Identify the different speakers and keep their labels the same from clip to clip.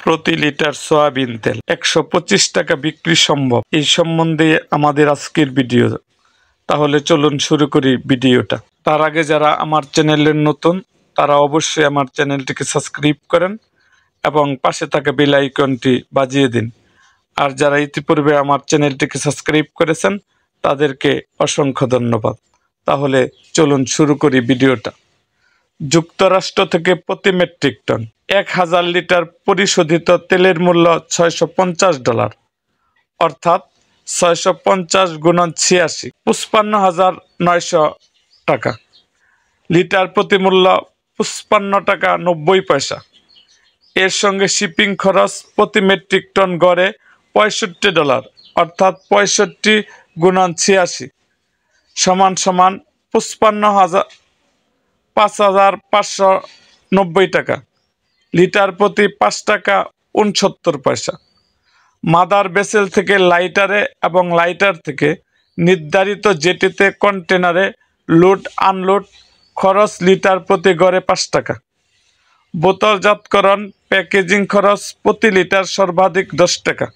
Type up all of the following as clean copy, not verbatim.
Speaker 1: প্রতি litre soybean তেল 125 টাকা বিক্রি সম্ভব, এই সম্বন্ধে আমাদের আজকের ভিডিও। তাহলে চলুন শুরু করি ভিডিওটা। তার আগে যারা আমার চ্যানেলের নতুন তারা অবশ্যই আমার চ্যানেলটিকে সাবস্ক্রাইব করেন এবং পাশে থাকা বেল আইকনটি বাজিয়ে দিন। আর যারা ইতিপূর্বে আমার চ্যানেলটিকে সাবস্ক্রাইব করেছেন তাদেরকে অসংখ্য ধন্যবাদ। তাহলে চলুন শুরু করি ভিডিওটা। যুক্তরাষ্ট্র থেকে প্রতি মেট্রিক টন 1000 লিটার পরিশোধিত তেলের মূল্য $650, অর্থাৎ 650 গুণন 86, 55,900 টাকা। লিটার প্রতি মূল্য 55 টাকা 90 পয়সা। এর সঙ্গে শিপিং খরচ প্রতি মেট্রিক টন গড়ে $65, অর্থাৎ 65 গুণন 86 সমান 5,590 টাকা। লিটার প্রতি 5 টাকা 69 পয়সা। মাদার ভেসেল থেকে লাইটারে এবং লাইটার থেকে নির্ধারিত জেটিতে কন্টেনারে লোড আনলোড খরচ লিটার প্রতি গড়ে 5 টাকা। বোতলজাতকরণ প্যাকেজিং খরচ প্রতি লিটার সর্বাধিক 10 টাকা।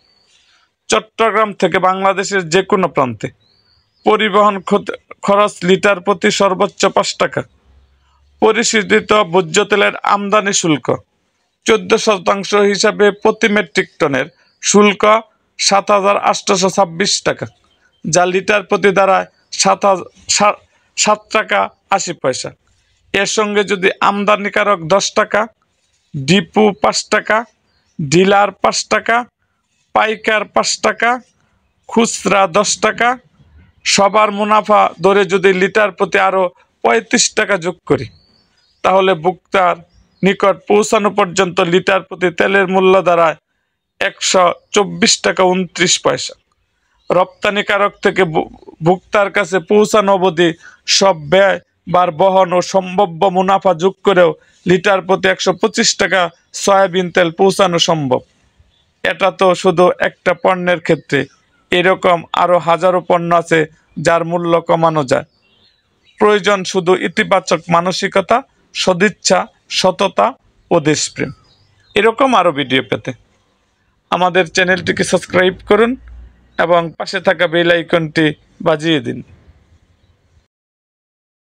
Speaker 1: চট্টগ্রাম থেকে বাংলাদেশের যে কোনো প্রান্তে পরিবহন খরচ লিটার প্রতি সর্বোচ্চ 5 টাকা। পরিশোধিত ভোজ্য তেলের আমদানি শুল্ক 14% হিসাবে প্রতি মেট্রিক টনের শুল্ক 7,826 টাকা, যা লিটার প্রতি দাঁড়ায় 7 টাকা 80 পয়সা। এর সঙ্গে যদি আমদানিকারক 10 টাকা, ডিপু 5 টাকা, ডিলার 5 টাকা, পাইকার 5 টাকা, খুচরা 10 টাকা, সবার মুনাফা ধরে যদি লিটার প্রতি আরও 35 টাকা যোগ করি, তাহলে ভোক্তার নিকট পৌঁছানো পর্যন্ত লিটার প্রতি তেলের মূল্য দাঁড়ায় 124 টাকা 29 পয়সা। রপ্তানিকারক থেকে ভোক্তার কাছে পৌঁছানো অবধি সব ব্যয় বার বহন ও সম্ভাব্য মুনাফা যোগ করেও লিটার প্রতি 125 টাকা সয়াবিন তেল পৌঁছানো সম্ভব। এটা তো শুধু একটা পণ্যের ক্ষেত্রে, এরকম আরও হাজারো পণ্য আছে যার মূল্য কমানো যায়। প্রয়োজন শুধু ইতিবাচক মানসিকতা, সদিচ্ছা, সততা ও দেশপ্রেম। এরকম আরও ভিডিও পেতে আমাদের চ্যানেলটিকে সাবস্ক্রাইব করুন এবং পাশে থাকা বেল আইকনটি বাজিয়ে দিন।